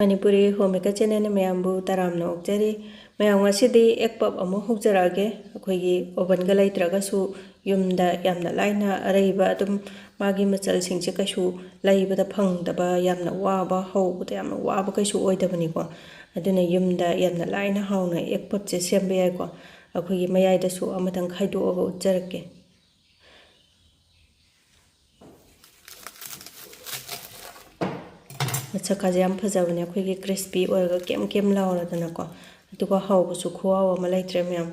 Manipuri homemaker channel mayambu taramna okjari mayam ngasidi ek pop amu hokjarage akhoi oven ga laitragasu yumda yamna laina araiba adum magi machal singse kaisu laibada phangdaba yamna waba haubuda yamna waba kaisu oidabani ko aduna yumda yamna laina hauna ek pop che sembe yai ko akhoi mayai da su amatang khaido oga ujjarake Machakaje yam phajabane akhoi crispy oiga kem lawadana ko aduga hawbusu khuawa ma laitre myam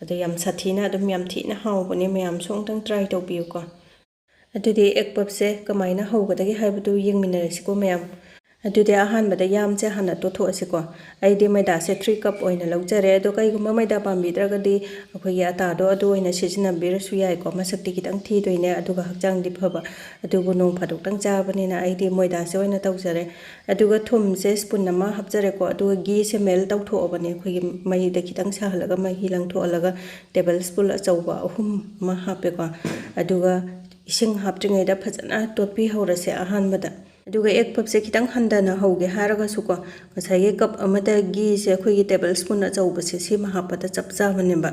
adu yam sathina adum yam thina hawbane myam songtang try tawbiu ko adudi ek pop se kamaina hawgadagi haibudu yengminarasi ko myam adudi ahanbada yam che hana to tho asiko aidi maida se 3 cup oina laujare ado kaiguma maida pambidragadi akhoi ata do adu oina sijina birasu yai ko masakti kitang thi doine aduga hakjang di phaba adugu nong phadok tang jabani na aidi moida se oina tawjare aduga thum se spoon nama hapjare ko aduga gi se mel taw tho abane akhoi mai da kitang sahalaga mai hilang tho alaga tablespoon achauba ahum ma hape ko aduga ising haptringai da phajana totpi horase ahanbada aduga ek pop se kitang handana hauge haraga suko ngasai cup amada gi se akhoi tablespoon achauba se sima hapada chapcha baneba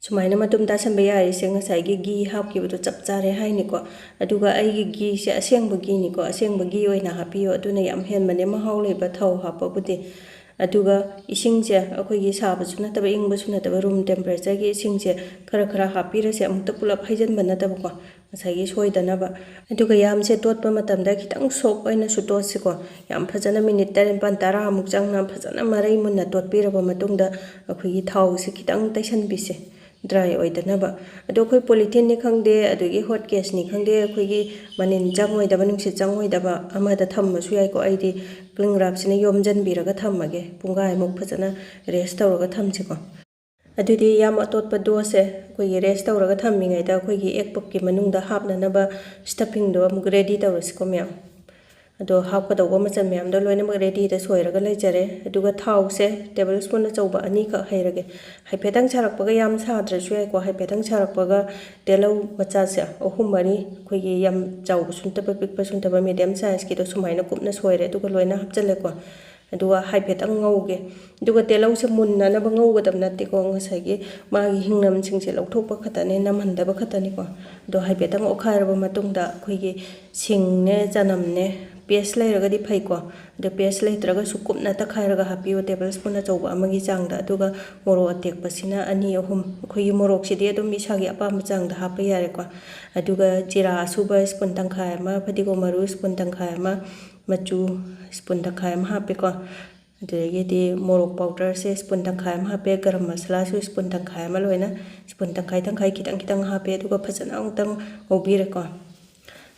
sumaina matum ta sambe yari se ngasai gi hapki budo chapcha re haini ko aduga ai gi se asengba gi ni ko asengba gi oina hapiyo aduna yam hen mane ma hauleba thau hapabudi aduga ising je akhoi gi sabu suna taba ingba suna taba room temperature gi ising je khara hapira se amukta pulap haijan bana taba ko ngasai soidana ba aduga yam se totpa matamda kitang sok oina su totsiko yam phajana minute 10 amuk changna phajana marai munna totpiraba matungda akhoi gi thau se kitang taisan bise dry oidana ba ado khoi polythene ni khangde adugi hot case ni khangde akhoi gi manin changoi daba nungsi changoi daba amada thamma su yai ko aidi cling wrap sine yomjan biraga thammage pungai muk phajana rest tawraga thamsiko adudi yam atotpa dose akhoi gi rest tawraga thammingai da akhoi gi ek pop ki manungda hapna ba stuffing do amuk ready tawrasiko myam ado hapkadauba machan myam do loina mak ready da soiraga laijare aduga thau se tablespoon achauba ani kha hairage haipetang charakpaga yam sadrasu yai ko haipetang charakpaga telau macha se ahum mari khoi gi yam chauba suntaba pikpa suntaba medium size ki do sumaina kupna soire aduga loina hapchale ko aduga haipetang ngauge aduga telau se munna na bangauga dam natte ko ngasai gi magi hingnam singse lauthokpa khatane namhandaba khatani ko do haipetang okhairaba matungda khoi gi singne janamne paste lairagadi phai ko de paste laitraga sukupna ta khairaga hapiyo tablespoon achauba amagi changda aduga morok atekpasina ani ahum khoi morok sidi adum isagi apam changda hapa yare ko aduga jira asuba spoon tangkhai ama phadigo maru spoon tangkhai ama machu spoon tangkhai ama hape ko adegi morok powder se spoon tangkhai ama hape garam masala su spoon tangkhai ama loina spoon tangkhai kitang hape aduga phajana ongtang obire ko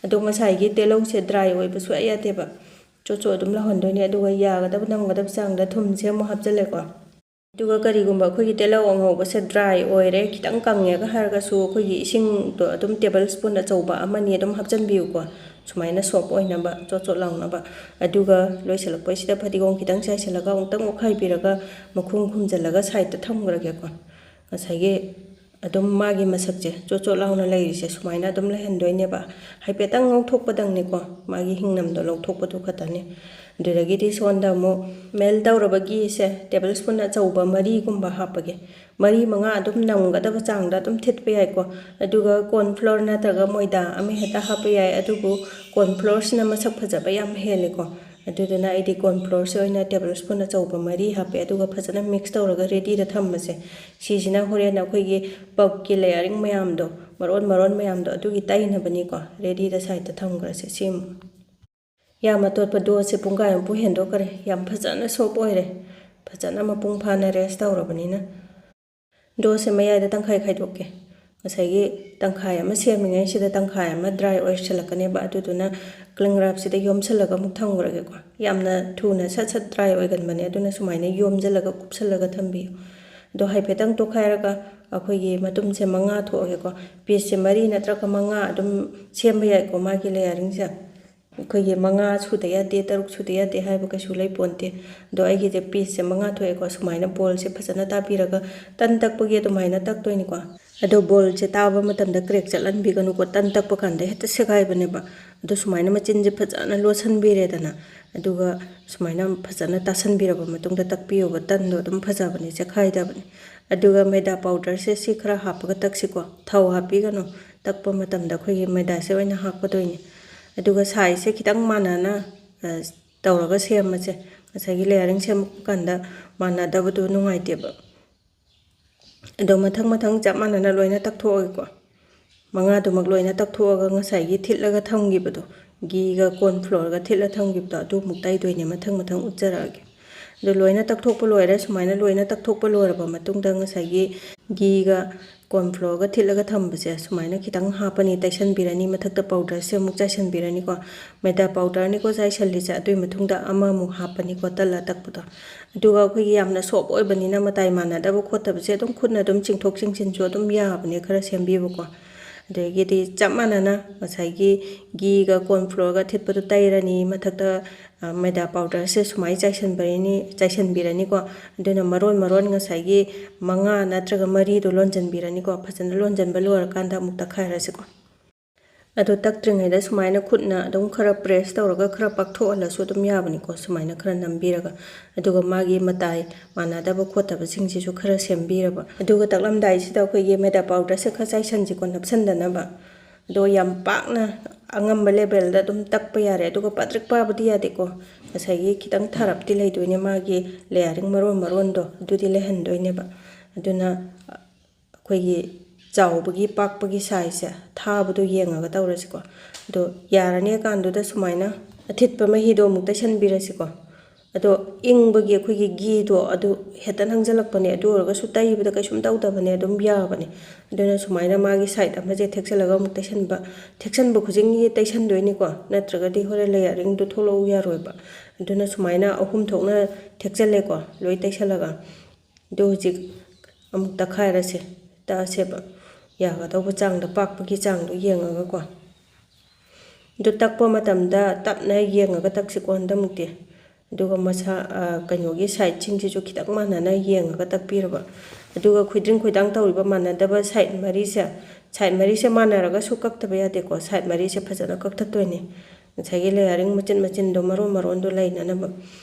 ado ngasai gi telau se dry oi basu ayate ba chocho adum la hondoini aduga yagadab namgadab changda thum se mo hapjale ko aduga karigumba khoi gi telau angho ba se dry oire kitang kangye ga harga su khoi gi ising to adum tablespoon achauba amani adum hapjan biu ko sumaina sop oina ba chocho langna ba aduga loisalakpai sida phadigong kitang sai selaga ongtang okhai biraga makhung khumjalaga side ta thamgrage ko ngasai gi adum magi masakje chocho launa lairise sumaina adum lahendoine ba haipetang ngauthokpadang ni ko magi hingnam do lauthokpadu khatani duragi di sonda mo mel dawrabagi se tablespoon achauba mari gumba hapage mari manga adum namgadaba changda adum thitpa yai ko aduga corn flour nataga moida ame heta hapa yai adugu corn flour sina masak phajaba yam hele ko aduduna aidi corn flour se oina tablespoon achauba mari hape aduga phajana mix tawraga ready da thammase sisina horena akhoi gi pug ki layering mayam do maron mayam do adugi taina bani ko ready da side ta thamgrase sim yam atotpa do se punga yam pu hendo kare yam phajana sop oire phajana mapung phana rest tawrabani na do se maya da tangkhai dokke ngasai gi tangkhai ama semingai sida tangkhai ama dry oil chalakane ba aduduna cling wrap sida yomsalaga muk thamgrage ko yamna thuna sat dry oil gan bane aduna sumaina yomjalaga kupsalaga thambi do haipetang to khairaga akhoi gi matum se manga thoge ko piece se mari natraka manga adum semba yai ko magi layering sa akhoi gi manga suda yade taruk suda yade haiba ka sulai ponte do ai gi piece se manga thoe ko sumaina bol se phajana tapiraga tan takpagi adumaina taktoini ko ꯑꯗꯣ ꯕꯣꯜꯁꯦ ꯇꯥꯕ ꯃꯇꯝꯗ ꯀ꯭ꯔꯦꯛ ꯆꯠꯍꯟꯕꯤꯒꯅꯨꯀꯣ ꯇꯟ ꯇꯛꯄ ꯀꯥꯟꯗ ꯍꯦꯛꯇ ꯁꯦꯒꯥꯏꯕꯅꯦꯕ ꯑꯗꯣ ꯁꯨꯃꯥꯏꯅ ꯃꯆꯤꯟꯁꯦ ꯐꯖꯅ ꯂꯣꯠꯁꯤꯟꯕꯤꯔꯦꯗꯅ ꯑꯗꯨꯒ ꯁꯨꯃꯥꯏꯅ ꯐꯖꯅ ꯇꯥꯁꯟꯕꯤꯔꯕ ꯃꯇꯨꯡꯗ ꯇꯛꯄꯤꯌꯣꯕ ꯇꯟꯗꯣ ꯑꯗꯨꯝ ꯐꯖꯕꯅꯦ ꯆꯦꯈꯥꯏꯗꯕꯅꯦ ꯑꯗꯨꯒ ꯃꯩꯗꯥ ꯄꯥꯎꯗꯔꯁꯦ ꯁꯤ ꯈꯔ ꯍꯥꯞꯄꯒ ꯇꯛꯁꯤꯀꯣ ꯊꯥꯎ ꯍꯥꯞꯄꯤꯒꯅꯨ ꯇꯛꯄ ꯃꯇꯝꯗ ꯑꯩꯈꯣꯏꯒꯤ ꯃꯩꯗꯥꯁꯦ ꯑꯣꯏꯅ ꯍꯥꯞꯀꯗꯣꯏꯅꯦ ꯑꯗꯨꯒ ꯁꯥꯏꯖꯁꯦ ꯈꯤꯇꯪ ꯃꯥꯟꯅꯅ ꯇꯧꯔꯒ ꯁꯦꯝꯃꯁꯦ ꯉꯁꯥꯏꯒꯤ ꯂꯦꯌꯔꯤꯡ ꯁꯦꯝꯃꯛꯄ ꯀꯥꯟꯗ ꯃꯥꯟꯅꯗꯕꯗꯣ ꯅꯨꯡꯉꯥꯏꯇꯦꯕ ꯑꯗꯣ ꯃꯊꯪ ꯃꯊꯪ ꯆꯞ ꯃꯥꯟꯅꯅ ꯂꯣꯏꯅ ꯇꯛꯊꯣꯛꯑꯒꯦꯀꯣ ꯃꯉꯥꯗꯨꯃꯛ ꯂꯣꯏꯅ ꯇꯛꯊꯣꯛꯑꯒ ꯉꯁꯥꯏꯒꯤ ꯊꯤꯠꯂꯒ ꯊꯝꯈꯤꯕꯗꯣ ꯘꯤꯒ ꯀꯣꯔꯟ ꯐ꯭ꯂꯣꯔꯒ ꯊꯤꯠꯂ ꯊꯝꯈꯤꯕꯗꯣ ꯑꯗꯨꯃꯨꯛ ꯇꯩꯗꯣꯏꯅꯦ ꯃꯊꯪ ꯃꯊꯪ ꯎꯠꯆꯔꯛꯑꯒꯦ ꯑꯗꯣ ꯂꯣꯏꯅ ꯇꯛꯊꯣꯛꯄ ꯂꯣꯏꯔꯦ ꯁꯨꯃꯥꯏꯅ ꯂꯣꯏꯅ ꯇꯛꯊꯣꯛꯄ ꯂꯣꯏꯔꯕ ꯃꯇꯨꯡꯗ ꯉꯁꯥꯏꯒꯤ ꯘꯤꯒ ꯀꯣꯔꯟ ꯐ꯭ꯂꯣꯔꯒ ꯊꯤꯠꯂꯒ ꯊꯝꯕꯁꯦ ꯁꯨꯃꯥꯏꯅ ꯈꯤꯇꯪ ꯍꯥꯞꯄꯅꯤ ꯇꯩꯁꯟꯕꯤꯔꯅꯤ ꯃꯊꯛꯇ ꯄꯥꯎꯗꯔꯁꯦ ꯑꯃꯨꯛ ꯆꯥꯏꯁꯟꯕꯤꯔꯅꯤꯀꯣ ꯃꯩꯗꯥ ꯄꯥꯎꯗꯔꯅꯤꯀꯣ ꯆꯥꯏꯁꯜꯂꯤꯁꯦ ꯑꯗꯨꯒꯤ ꯃꯇꯨꯡꯗ ꯑꯃꯃꯨꯛ ꯍꯥꯞꯄꯅꯤꯀꯣ ꯇꯜꯂ ꯇꯛꯄꯗꯣ ꯑꯗꯨꯒ ꯑꯩꯈꯣꯏꯒꯤ ꯌꯥꯝꯅ ꯁꯣꯞ ꯑꯣꯏꯕꯅꯤꯅ ꯃꯇꯥꯏ ꯃꯥꯟꯅꯗꯕ ꯈꯣꯠꯇꯕꯁꯦ ꯑꯗꯨꯝ ꯈꯨꯠꯅ ꯑꯗꯨꯝ ꯆꯤꯡꯊꯣꯛ ꯆꯤꯡꯁꯤꯟꯁꯨ ꯑꯗꯨꯝ ꯌꯥꯕꯅꯦ ꯈꯔ ꯁꯦꯝꯕꯤꯕꯀꯣ ꯑꯗꯒꯤꯗꯤ ꯆꯞ ꯃꯥꯟꯅꯅ ꯉꯁꯥꯏꯒꯤ ꯘꯤꯒ ꯀꯣꯔꯟ ꯐ꯭ꯂꯣꯔꯒ ꯊꯤꯠꯄꯗꯣ ꯇꯩꯔꯅꯤ ꯃꯊꯛꯇ ꯃꯩꯗꯥ ꯄꯥꯎꯗꯔꯁꯦ ꯁꯨꯃꯥꯏꯅ ꯆꯥꯏꯁꯟꯕꯤꯔꯅꯤꯀꯣ ꯑꯗꯨꯅ ꯃꯔꯣꯟ ꯉꯁꯥꯏꯒꯤ ꯃꯉꯥ ꯅꯠꯇ꯭ꯔꯒ ꯃꯔꯤꯗꯣ ꯂꯣꯟꯖꯟꯕꯤꯔꯅꯤꯀꯣ ꯐꯖꯅ ꯂꯣꯟꯖꯟꯕ ꯂꯣꯏꯔꯀꯥꯟꯗ ꯑꯃꯨꯛ ꯇꯛꯈꯥꯏꯔꯁꯤꯀꯣ ꯑꯗꯣ ꯇꯛꯇ꯭ꯔꯤꯉꯩꯗ ꯁꯨꯃꯥꯏꯅ ꯈꯨꯠꯅ ꯑꯗꯨꯝ ꯈꯔ ꯄ꯭ꯔꯦꯁ ꯇꯧꯔꯒ ꯈꯔ ꯄꯥꯛꯊꯣꯛꯍꯜꯂꯁꯨ ꯑꯗꯨꯝ ꯌꯥꯕꯅꯤꯀꯣ ꯁꯨꯃꯥꯏꯅ ꯈꯔ ꯅꯝꯕꯤꯔꯒ ꯑꯗꯨꯒ ꯃꯥꯒꯤ ꯃꯇꯥꯏ ꯃꯥꯟꯅꯗꯕ ꯈꯣꯠꯇꯕꯁꯤꯡꯁꯤꯁꯨ ꯈꯔ ꯁꯦꯝꯕꯤꯔꯕ ꯑꯗꯨꯒ ꯇꯛꯂꯝꯗꯥꯏꯁꯤꯗ ꯑꯩꯈꯣꯏꯒꯤ ꯃꯩꯗꯥ ꯄꯥꯎꯗꯔꯁꯦ ꯈꯔ ꯆꯥꯏꯁꯟꯁꯤꯀꯣ ꯅꯞꯁꯟꯗꯅꯕ ꯑꯗꯣ ꯌꯥꯝ ꯄꯥꯛꯅ ꯑꯉꯝꯕ ꯂꯦꯚꯦꯜꯗ ꯑꯗꯨꯝ ꯇꯛꯄ ꯌꯥꯔꯦ ꯑꯗꯨꯒ ꯄꯥꯇ꯭ꯔꯤꯛ ꯄꯥꯕꯗꯤ ꯌꯥꯗꯦꯀꯣ ꯉꯁꯥꯏꯒꯤ ꯈꯤꯇꯪ ꯊꯥꯔꯞꯇꯤ ꯂꯩꯗꯣꯏꯅꯦ ꯃꯥꯒꯤ ꯂꯦꯌꯔꯤꯡ ꯃꯔꯣꯟꯗꯣ ꯑꯗꯨꯗꯤ ꯂꯩꯍꯟꯗꯣꯏꯅꯦꯕ ꯑꯗꯨꯅ ꯑꯩꯈꯣꯏꯒꯤ ꯆꯥꯎꯕꯒꯤ ꯄꯥꯛꯄꯒꯤ ꯁꯥꯏꯖꯁꯦ ꯊꯥꯕꯗꯣ ꯌꯦꯡꯉꯒ ꯇꯧꯔꯁꯤꯀꯣ ꯑꯗꯣ ꯌꯥꯔꯅꯤ ꯀꯥꯟꯗꯨꯗ ꯁꯨꯃꯥꯏꯅ ꯑꯊꯤꯠꯄ ꯃꯍꯤꯗꯣ ꯑꯃꯨꯛ ꯇꯩꯁꯟꯕꯤꯔꯁꯤꯀꯣ ꯑꯗꯣ ꯏꯪꯕꯒꯤ ꯑꯩꯈꯣꯏꯒꯤ ꯘꯤꯗꯣ ꯑꯗꯨ ꯍꯦꯛꯇ ꯅꯪꯁꯤꯜꯂꯛꯄꯅꯦ ꯑꯗꯨ ꯑꯣꯏꯔꯒꯁꯨ ꯇꯩꯕꯗ ꯀꯩꯁꯨꯝ ꯇꯧꯗꯕꯅꯦ ꯑꯗꯨꯝ ꯌꯥꯕꯅꯦ ꯑꯗꯨꯅ ꯁꯨꯃꯥꯏꯅ ꯃꯥꯒꯤ ꯁꯥꯏꯠ ꯑꯃꯁꯦ ꯊꯦꯛꯆꯜꯂꯒ ꯑꯃꯨꯛ ꯊꯦꯛꯆꯟꯕ ꯈꯨꯗꯤꯡꯒꯤ ꯇꯩꯁꯟꯗꯣꯏꯅꯤꯀꯣ ꯅꯠꯇ꯭ꯔꯒꯗꯤ ꯍꯣꯔꯦꯟ ꯂꯦꯌꯔꯤꯡꯗꯣ ꯊꯣꯛꯂꯛꯎ ꯌꯥꯔꯣꯏꯕ ꯑꯗꯨꯅ ꯁꯨꯃꯥꯏꯅ ꯑꯍꯨꯝ ꯊꯣꯛꯅ ꯊꯦꯛꯆꯜꯂꯦꯀꯣ ꯂꯣꯏ ꯇꯩꯁꯜꯂꯒ ꯑꯗꯣ ꯍꯧꯖꯤꯛ ꯑꯃꯨꯛ ꯇꯛꯈꯥꯏꯔꯁꯦ ꯇꯛꯑꯁꯦꯕ ꯌꯥꯒꯗꯧꯕ ꯆꯥꯡꯗ ꯄꯥꯛꯄꯒꯤ ꯆꯥꯡꯗꯣ ꯌꯦꯡꯉꯒꯀꯣ ꯑꯗꯨ ꯇꯛꯄ ꯃꯇꯝꯗ ꯇꯞꯅ ꯌꯦꯡꯉꯒ ꯇꯛꯁꯤꯀꯣ ꯍꯟꯗꯛꯃꯨꯛꯇꯤ ꯑꯗꯨꯒ ꯀꯩꯅꯣꯒꯤ ꯁꯥꯏꯠꯁꯤꯡꯁꯤꯁꯨ ꯈꯤꯇꯪ ꯃꯥꯟꯅꯅ ꯌꯦꯡꯉꯒ ꯇꯛꯄꯤꯔꯕ ꯑꯗꯨꯒ ꯈꯨꯏꯗ꯭ꯔꯤꯡ ꯈꯨꯏꯗꯥꯡ ꯇꯧꯔꯤꯕ ꯃꯥꯟꯅꯗꯕ ꯁꯥꯏꯠ ꯃꯔꯤꯁꯦ ꯃꯥꯟꯅꯔꯒꯁꯨ ꯀꯛꯇꯕ ꯌꯥꯗꯦꯀꯣ ꯁꯥꯏꯠ ꯃꯔꯤꯁꯦ ꯐꯖꯅ ꯀꯛꯊꯠꯇꯣꯏꯅꯦ ꯉꯁꯥꯏꯒꯤ ꯂꯦꯌꯔꯤꯡ ꯃꯆꯤꯟꯗꯣ ꯃꯔꯣꯟꯗꯣ ꯂꯩꯅꯅꯕ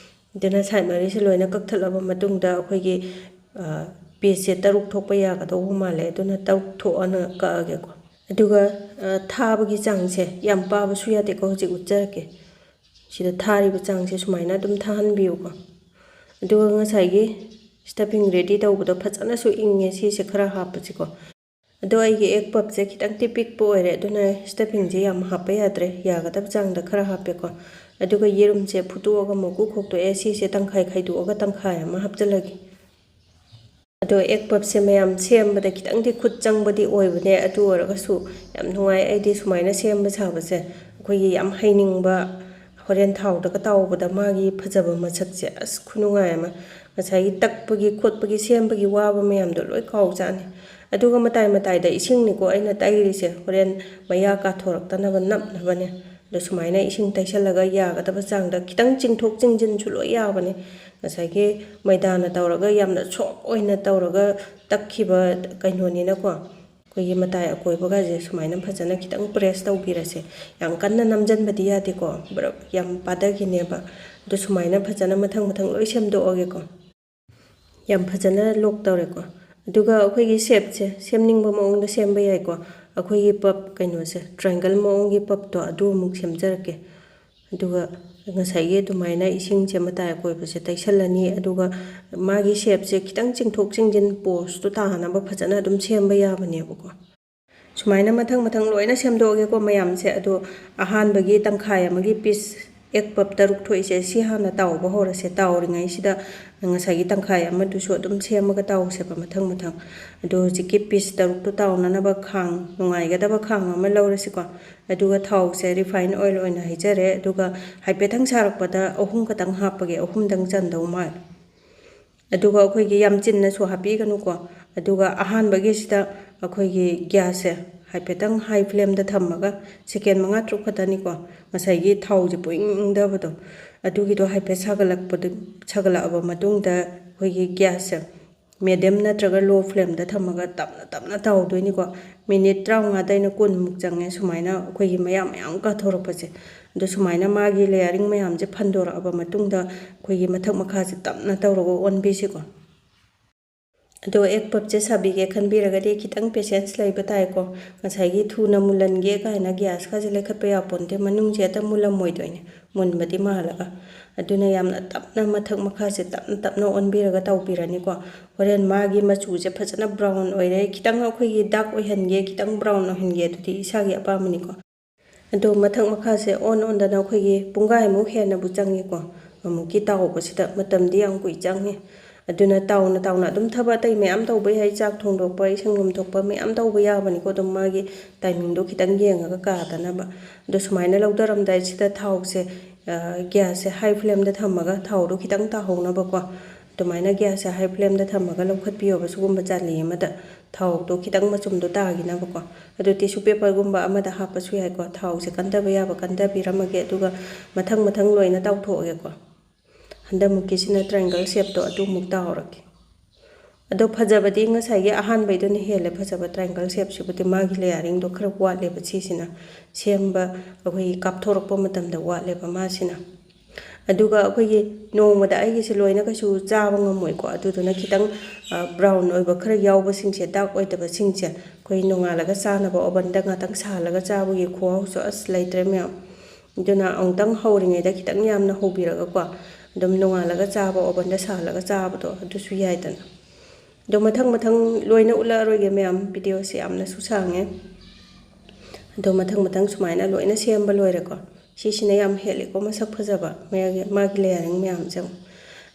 ꯑꯗꯨꯅ ꯁꯥꯏꯠ ꯃꯔꯤꯁꯦ ꯂꯣꯏꯅ ꯀꯛꯊꯠꯂꯕ ꯃꯇꯨꯡꯗ ꯑꯩꯈꯣꯏꯒꯤ ꯄꯤꯁꯁꯦ 6 ꯊꯣꯛꯄ ꯌꯥꯒꯗꯧꯕ ꯃꯥꯜꯂꯦ ꯑꯗꯨꯅ 6 ꯊꯣꯛꯑꯅ ꯀꯛꯑꯒꯦꯀꯣ ꯑꯗꯨꯒ ꯊꯥꯕꯒꯤ ꯆꯥꯡꯁꯦ ꯌꯥꯝ ꯄꯥꯕꯁꯨ ꯌꯥꯗꯦꯀꯣ ꯍꯧꯖꯤꯛ ꯎꯠꯆꯔꯛꯀꯦ ꯁꯤꯗ ꯊꯥꯔꯤꯕ ꯆꯥꯡꯁꯦ ꯁꯨꯃꯥꯏꯅ ꯑꯗꯨꯝ ꯊꯥꯍꯟꯕꯤꯌꯨꯀꯣ ꯑꯗꯨꯒ ꯉꯁꯥꯏꯒꯤ ꯁ꯭ꯇꯐꯤꯡ ꯔꯦꯗꯤ ꯇꯧꯕꯗꯣ ꯐꯖꯅꯁꯨ ꯏꯪꯉꯦ ꯁꯤꯁꯦ ꯈꯔ ꯍꯥꯞꯄꯁꯤꯀꯣ ꯑꯗꯣ ꯑꯩꯒꯤ ꯑꯦꯛ ꯄꯞꯁꯦ ꯈꯤꯇꯪꯗꯤ ꯄꯤꯛꯄ ꯑꯣꯏꯔꯦ ꯑꯗꯨꯅ ꯁ꯭ꯇꯐꯤꯡꯁꯦ ꯌꯥꯝ ꯍꯥꯞꯄ ꯌꯥꯗ꯭ꯔꯦ ꯌꯥꯒꯗꯕ ꯆꯥꯡꯗ ꯈꯔ ꯍꯥꯞꯄꯦꯀꯣ ꯑꯗꯨꯒ ꯌꯦꯔꯨꯝꯁꯦ ꯐꯨꯠꯇꯣꯛꯑꯒ ꯃꯀꯨ ꯈꯣꯛꯇꯣꯛꯑꯦ ꯁꯤꯁꯦ ꯇꯪꯈꯥꯏ ꯈꯥꯏꯗꯣꯛꯑꯒ ꯇꯪꯈꯥꯏ ꯑꯃ ꯍꯥꯞꯆꯤꯜꯂꯒꯦ ꯑꯗꯣ ꯑꯦꯛ ꯄꯞꯁꯦ ꯃꯌꯥꯝ ꯁꯦꯝꯕꯗ ꯈꯤꯇꯪꯗꯤ ꯈꯨꯠ ꯆꯪꯕꯗꯤ ꯑꯣꯏꯕꯅꯦ ꯑꯗꯨ ꯑꯣꯏꯔꯒꯁꯨ ꯌꯥꯝ ꯅꯨꯡꯉꯥꯏ ꯑꯩꯗꯤ ꯁꯨꯃꯥꯏꯅ ꯁꯦꯝꯕ ꯁꯥꯕꯁꯦ ꯑꯩꯈꯣꯏꯒꯤ ꯌꯥꯝ ꯍꯩꯅꯤꯡꯕ ꯍꯣꯔꯦꯟ ꯊꯥꯎꯗꯒ ꯇꯥꯎꯕꯗ ꯃꯥꯒꯤ ꯐꯖꯕ ꯃꯁꯛꯁꯦ ꯑꯁ ꯈꯨꯅꯨꯡꯉꯥꯏ ꯑꯃ ꯉꯁꯥꯏꯒꯤ ꯇꯛꯄꯒꯤ ꯈꯣꯠꯄꯒꯤ ꯁꯦꯝꯕꯒꯤ ꯋꯥꯕ ꯃꯌꯥꯝꯗꯣ ꯂꯣꯏ ꯀꯥꯎꯖꯥꯠꯅꯤ ꯑꯗꯨꯒ ꯃꯇꯥꯏꯗ ꯏꯁꯤꯡꯅꯤꯀꯣ ꯑꯩꯅ ꯇꯩꯔꯤꯁꯦ ꯍꯣꯔꯦꯟ ꯃꯌꯥ ꯀꯥꯊꯣꯔꯛꯇꯅꯕ ꯅꯞꯅꯕꯅꯦ ꯑꯗꯣ ꯁꯨꯃꯥꯏꯅ ꯏꯁꯤꯡ ꯇꯩꯁꯜꯂꯒ ꯌꯥꯒꯗꯕ ꯆꯥꯡꯗ ꯈꯤꯇꯪ ꯆꯤꯡꯊꯣꯛ ꯆꯤꯡꯁꯤꯟꯁꯨ ꯂꯣꯏ ꯌꯥꯕꯅꯦ ꯉꯁꯥꯏꯒꯤ ꯃꯩꯗꯥꯅ ꯇꯧꯔꯒ ꯌꯥꯝꯅ ꯁꯣꯐ ꯑꯣꯏꯅ ꯇꯧꯔꯒ ꯇꯛꯈꯤꯕ ꯀꯩꯅꯣꯅꯤꯅꯀꯣ ꯑꯩꯈꯣꯏꯒꯤ ꯃꯇꯥꯏ ꯑꯀꯣꯏꯕꯒꯁꯦ ꯁꯨꯃꯥꯏꯅ ꯐꯖꯅ khitang ꯄ꯭ꯔꯦꯁ ꯇꯧꯕꯤꯔꯁꯦ ꯌꯥꯝ ꯀꯟꯅ ꯅꯝꯖꯟꯕꯗꯤ ꯌꯥꯗꯦꯀꯣ ꯌꯥꯝ ꯄꯥꯗꯈꯤꯅꯦꯕ ꯑꯗꯨ ꯁꯨꯃꯥꯏꯅ ꯐꯖꯅ ꯃꯊꯪ ꯂꯣꯏ ꯁꯦꯝꯗꯣꯛꯑꯒꯦꯀꯣ ꯌꯥꯝ ꯐꯖꯅ ꯂꯣꯛ ꯇꯧꯔꯦꯀꯣ ꯑꯗꯨꯒ ꯑꯩꯈꯣꯏꯒꯤ ꯁꯦꯞꯁꯦ ꯁꯦꯝꯅꯤꯡꯕ ꯃꯑꯣꯡꯗ ꯁꯦꯝꯕ ꯌꯥꯏꯀꯣ ꯑꯩꯈꯣꯏꯒꯤ ꯄꯞ ꯀꯩꯅꯣꯁꯦ ꯇ꯭ꯔꯥꯏꯡꯒꯜ ꯃꯑꯣꯡꯒꯤ ꯄꯞꯇꯣ ꯑꯗꯨ ꯑꯃꯨꯛ ꯁꯦꯝꯖꯔꯛꯀꯦ ꯑꯗꯨꯒ ꯉꯁꯥꯏꯒꯤ ꯑꯗꯨꯃꯥꯏꯅ ꯏꯁꯤꯡꯁꯦ ꯃꯇꯥꯏ ꯑꯀꯣꯏꯕꯁꯦ ꯇꯩꯁꯜꯂꯅꯤ ꯑꯗꯨꯒ ꯃꯥꯒꯤ ꯁꯦꯞꯁꯦ ꯈꯤꯇꯪ ꯆꯤꯡꯊꯣꯛ ꯆꯤꯡꯁꯤꯟ ꯄꯣꯁꯇꯣ ꯇꯥꯅꯕ ꯐꯖꯅ ꯑꯗꯨꯝ ꯁꯦꯝꯕ ꯌꯥꯕꯅꯦꯕꯀꯣ ꯁꯨꯃꯥꯏꯅ ꯃꯊꯪ ꯂꯣꯏꯅ ꯁꯦꯝꯗꯣꯛꯑꯒꯦꯀꯣ ꯃꯌꯥꯝꯁꯦ ꯑꯗꯣ ꯑꯍꯥꯟꯕꯒꯤ ꯇꯪꯈꯥꯏ ꯑꯃꯒꯤ ꯄꯤꯁ ꯑꯦꯛ ꯄꯞ 6 ꯊꯣꯛꯏꯁꯦ ꯁꯤ ꯍꯥꯟꯅ ꯇꯥꯎꯕ ꯍꯧꯔꯁꯦ ꯇꯥꯎꯔꯤꯉꯩꯁꯤꯗ ꯉꯁꯥꯏꯒꯤ ꯇꯪꯈꯥꯏ ꯑꯃꯗꯨꯁꯨ ꯑꯗꯨꯝ ꯁꯦꯝꯃꯒ ꯇꯥꯎꯁꯦꯕ ꯃꯊꯪ ꯑꯗꯣ ꯍꯧꯖꯤꯛꯀꯤ ꯄꯤꯁ 6ꯇꯣ ꯇꯥꯎꯅꯅꯕ ꯈꯥꯡ ꯅꯨꯡꯉꯥꯏꯒꯗꯕ ꯈꯥꯡ ꯑꯃ ꯂꯧꯔꯁꯤꯀꯣ ꯑꯗꯨꯒ ꯊꯥꯎꯁꯦ ꯔꯤꯐꯥꯏꯟ ꯑꯣꯏꯜ ꯑꯣꯏꯅ ꯍꯩꯖꯔꯦ ꯑꯗꯨꯒ ꯍꯥꯏꯐꯦꯠꯇꯪ ꯁꯥꯔꯛꯄꯗ 3 ꯈꯛꯇꯪ ꯍꯥꯞꯄꯒꯦ 3ꯗꯪ ꯆꯟꯗꯧ ꯃꯥꯜꯂꯦ ꯑꯗꯨꯒ ꯑꯩꯈꯣꯏꯒꯤ ꯌꯥꯝ ꯆꯤꯟꯅꯁꯨ ꯍꯥꯞꯄꯤꯒꯅꯨꯀꯣ ꯑꯗꯨꯒ ꯑꯍꯥꯟꯕꯒꯤꯁꯤꯗ ꯑꯩꯈꯣꯏꯒꯤ ꯒ꯭ꯌꯥꯁꯁꯦ ꯍꯥꯏꯐꯦꯠꯇꯪ ꯍꯥꯏ ꯐ꯭ꯂꯦꯝꯗ ꯊꯝꯃꯒ ꯁꯦꯀꯦꯟ 5-6 ꯈꯛꯇꯅꯤꯀꯣ ꯉꯁꯥꯏꯒꯤ ꯊꯥꯎꯁꯦ ꯄꯨꯏꯪꯗꯕꯗꯣ ꯑꯗꯨꯒꯤꯗꯣ ꯍꯥꯏꯐꯦꯠ ꯁꯥꯒꯠꯂꯛꯑꯕ ꯃꯇꯨꯡꯗ ꯑꯩꯈꯣꯏꯒꯤ ꯒ꯭ꯌꯥꯁꯁꯦ ꯃꯦꯗꯤꯌꯝ ꯅꯠꯇ꯭ꯔꯒ ꯂꯣ ꯐ꯭ꯂꯦꯝꯗ ꯊꯝꯃꯒ ꯇꯞꯅ ꯇꯞꯅ ꯇꯧꯗꯣꯏꯅꯤꯀꯣ ꯃꯤꯅꯤꯠ 35ꯗꯩꯅ 10ꯃꯨꯛ ꯆꯪꯉꯦ ꯁꯨꯃꯥꯏꯅ ꯑꯩꯈꯣꯏꯒꯤ ꯃꯌꯥꯝ ꯀꯥꯊꯣꯔꯛꯄꯁꯦ ꯑꯗꯣ ꯁꯨꯃꯥꯏꯅ ꯃꯥꯒꯤ ꯂꯦꯌꯔꯤꯡ ꯃꯌꯥꯝꯁꯦ ꯐꯟꯗꯣꯔꯛꯑꯕ ꯃꯇꯨꯡꯗ ꯑꯩꯈꯣꯏꯒꯤ ꯃꯊꯛ ꯃꯈꯥꯁꯦ ꯇꯞꯅ ꯇꯧꯔꯒ ꯑꯣꯟꯕꯤꯁꯤꯀꯣ ꯑꯗꯣ ꯑꯦꯛ ꯄꯞꯁꯦ ꯁꯥꯕꯤꯒꯦ ꯈꯟꯕꯤꯔꯒꯗꯤ ꯈꯤꯇꯪ ꯄꯦꯁꯦꯟꯁ ꯂꯩꯕ ꯇꯥꯏꯀꯣ ꯉꯁꯥꯏꯒꯤ ꯊꯨꯅ ꯃꯨꯜꯍꯟꯒꯦ ꯀꯥꯏꯅ ꯒ꯭ꯌꯥꯁꯀꯁꯦ ꯂꯩꯈꯠꯄ ꯌꯥꯄꯣꯟꯇꯦ ꯃꯅꯨꯡꯁꯦ ꯍꯦꯛꯇ ꯃꯨꯜꯂꯝꯃꯣꯏꯗꯣꯏꯅꯦ ꯃꯨꯟꯕꯗꯤ ꯃꯥꯜꯂꯒ ꯑꯗꯨꯅ ꯌꯥꯝꯅ ꯇꯞꯅ ꯃꯊꯛ ꯃꯈꯥꯁꯦ ꯇꯞꯅ ꯇꯞꯅ ꯑꯣꯟꯕꯤꯔꯒ ꯇꯧꯕꯤꯔꯅꯤꯀꯣ ꯍꯣꯔꯦꯟ ꯃꯥꯒꯤ ꯃꯆꯨꯁꯦ ꯐꯖꯅ ꯕ꯭ꯔꯥꯎꯟ ꯑꯣꯏꯔꯦ ꯈꯤꯇꯪ ꯑꯩꯈꯣꯏꯒꯤ ꯗꯥꯛ ꯑꯣꯏꯍꯟꯒꯦ ꯈꯤꯇꯪ ꯕ꯭ꯔꯥꯎꯟ ꯑꯣꯏꯍꯟꯒꯦ ꯑꯗꯨꯗꯤ ꯏꯁꯥꯒꯤ ꯑꯄꯥꯝꯕꯅꯤꯀꯣ ꯑꯗꯣ ꯃꯊꯛ ꯃꯈꯥꯁꯦ ꯑꯣꯟꯗꯅ ꯑꯩꯈꯣꯏꯒꯤ ꯄꯨꯡꯈꯥꯏꯃꯨꯛ ꯍꯦꯟꯅꯕꯨ ꯆꯪꯉꯤꯀꯣ ꯑꯃꯨꯛꯀꯤ ꯇꯥꯎꯕꯁꯤꯗ ꯃꯇꯝꯗꯤ ꯌꯥꯝ ꯀꯨꯏ ꯆꯪꯉꯦ ꯑꯗꯨꯅ ꯇꯥꯎꯅ ꯑꯗꯨꯝ ꯊꯕꯛ ꯑꯇꯩ ꯃꯌꯥꯝ ꯇꯧꯕ ꯌꯥꯏ ꯆꯥꯛ ꯊꯣꯡꯗꯣꯛꯄ ꯏꯁꯤꯡ ꯂꯨꯝꯊꯣꯛꯄ ꯃꯌꯥꯝ ꯇꯧꯕ ꯌꯥꯕꯅꯤꯀꯣ ꯑꯗꯨꯝ ꯃꯥꯒꯤ ꯇꯥꯏꯃꯤꯡꯗꯣ ꯈꯤꯇꯪ ꯌꯦꯡꯉꯒ ꯀꯥꯗꯅꯕ ꯑꯗꯣ ꯁꯨꯃꯥꯏꯅ ꯂꯧꯊꯔꯝꯗꯥꯏꯁꯤꯗ ꯊꯥꯎꯁꯦ ꯒ꯭ꯌꯥꯁꯁꯦ ꯍꯥꯏ ꯐ꯭ꯂꯦꯝꯗ ꯊꯝꯃꯒ ꯊꯥꯎꯗꯣ ꯈꯤꯇꯪ ꯇꯥꯍꯧꯅꯕꯀꯣ ꯑꯗꯨꯃꯥꯏꯅ ꯒ꯭ꯌꯥꯁꯁꯦ ꯍꯥꯏ ꯐ꯭ꯂꯦꯝꯗ ꯊꯝꯃꯒ ꯂꯧꯈꯠꯄꯤꯌꯣꯕ ꯁꯤꯒꯨꯝꯕ ꯖꯥꯂꯤ ꯑꯃꯗ ꯊꯥꯎꯗꯣ ꯈꯤꯇꯪ ꯃꯆꯨꯝꯗꯣ ꯇꯥꯈꯤꯅꯕꯀꯣ ꯑꯗꯨ ꯇꯤꯁꯨ ꯄꯦꯄꯔꯒꯨꯝꯕ ꯑꯃꯗ ꯍꯥꯞꯄꯁꯨ ꯌꯥꯏꯀꯣ ꯊꯥꯎꯁꯦ ꯀꯟꯊꯕ ꯌꯥꯕ ꯀꯟꯊꯕꯤꯔꯝꯃꯒꯦ ꯑꯗꯨꯒ ꯃꯊꯪ ꯂꯣꯏꯅ ꯇꯥꯎꯊꯣꯛꯑꯒꯦꯀꯣ ꯍꯟꯗꯛꯃꯨꯛꯀꯤꯁꯤꯅ ꯇ꯭ꯔꯥꯏꯡꯒꯜ ꯁꯦꯞꯇꯣ ꯑꯗꯨꯃꯨꯛ ꯇꯥꯎꯔꯒꯦ ꯑꯗꯣ ꯐꯖꯕꯗꯤ ꯉꯁꯥꯏꯒꯤ ꯑꯍꯥꯟꯕꯩꯗꯨꯅ ꯍꯦꯜꯂꯦ ꯐꯖꯕ ꯇ꯭ꯔꯥꯏꯡꯒꯜ ꯁꯦꯞꯁꯤꯕꯨꯗꯤ ꯃꯥꯒꯤ ꯂꯦꯌꯥꯔꯤꯡꯗꯣ ꯈꯔ ꯋꯥꯠꯂꯦꯕ ꯁꯤꯁꯤꯅ ꯁꯦꯝꯕ ꯑꯩꯈꯣꯏꯒꯤ ꯀꯥꯞꯊꯣꯔꯛꯄ ꯃꯇꯝꯗ ꯋꯥꯠꯂꯦꯕ ꯃꯥꯁꯤꯅ ꯑꯗꯨꯒ ꯑꯩꯈꯣꯏꯒꯤ ꯅꯣꯡꯃꯗ ꯑꯩꯒꯤꯁꯦ ꯂꯣꯏꯅ ꯀꯩꯁꯨ ꯆꯥꯕ ꯉꯝꯃꯣꯏꯀꯣ ꯑꯗꯨꯗꯨꯅ khitang ꯕ꯭ꯔꯥꯎꯟ ꯑꯣꯏꯕ ꯈꯔ ꯌꯥꯎꯕꯁꯤꯡꯁꯦ ꯗꯥꯛ ꯑꯣꯏꯗꯕꯁꯤꯡꯁꯦ ꯑꯩꯈꯣꯏ ꯅꯣꯡꯉꯥꯜꯂꯒ ꯆꯥꯅꯕ ꯑꯣꯚꯟꯗ ꯉꯥꯛꯇꯪ ꯁꯥꯍꯜꯂꯒ ꯆꯥꯕꯒꯤ ꯈꯨꯍꯥꯎꯁꯨ ꯑꯁ ꯂꯩꯇ꯭ꯔꯦ ꯃꯌꯥꯝ ꯑꯗꯨꯅ ꯑꯃꯨꯛꯇꯪ ꯍꯧꯔꯤꯉꯩꯗ khitang ꯌꯥꯝꯅ ꯍꯧꯕꯤꯔꯒꯀꯣ ꯑꯗꯨꯝ ꯅꯣꯡꯉꯥꯜꯂꯒ ꯆꯥꯕ ꯑꯣꯚꯟꯗ ꯁꯥꯍꯜꯂꯒ ꯆꯥꯕꯗꯣ ꯑꯗꯨꯁꯨ ꯌꯥꯏꯗꯅ ꯑꯗꯣ ꯃꯊꯪ ꯂꯣꯏꯅ ꯎꯠꯂꯛꯑꯔꯣꯏꯒꯦ ꯃꯌꯥꯝ ꯚꯤꯗꯤꯑꯣꯁꯦ ꯌꯥꯝꯅꯁꯨ ꯁꯥꯡꯉꯦ ꯑꯗꯣ ꯃꯊꯪ ꯁꯨꯃꯥꯏꯅ ꯂꯣꯏꯅ ꯁꯦꯝꯕ ꯂꯣꯏꯔꯦꯀꯣ ꯁꯤꯁꯤꯅ ꯌꯥꯝ ꯍꯦꯜꯂꯦꯀꯣ ꯃꯁꯛ ꯐꯖꯕ ꯃꯥꯒꯤ ꯂꯦꯌꯔꯤꯡ ꯃꯌꯥꯝꯁꯦ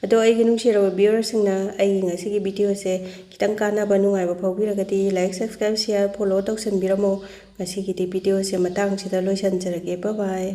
ꯑꯗꯣ ꯑꯩꯒꯤ ꯅꯨꯡꯁꯤꯔꯕ ꯚꯤꯌꯨꯑꯔꯁꯤꯡꯅ ꯑꯩꯒꯤ ꯉꯁꯤꯒꯤ ꯚꯤꯗꯤꯑꯣꯁꯦ khitang ꯀꯥꯟꯅꯕ ꯅꯨꯡꯉꯥꯏꯕ ꯐꯥꯎꯕꯤꯔꯒꯗꯤ ꯂꯥꯏꯛ ꯁꯕꯁꯀ꯭ꯔꯥꯏꯕ ꯁꯤꯌꯔ ꯐꯣꯂꯣ ꯇꯧꯁꯟꯕꯤꯔꯝꯃꯣ ꯉꯁꯤꯒꯤꯗꯤ ꯚꯤꯗꯤꯑꯣꯁꯦ ꯃꯇꯥꯡꯁꯤꯗ ꯂꯣꯏꯁꯤꯟꯖꯔꯒꯦ ꯕꯥꯏ ꯕꯥꯏ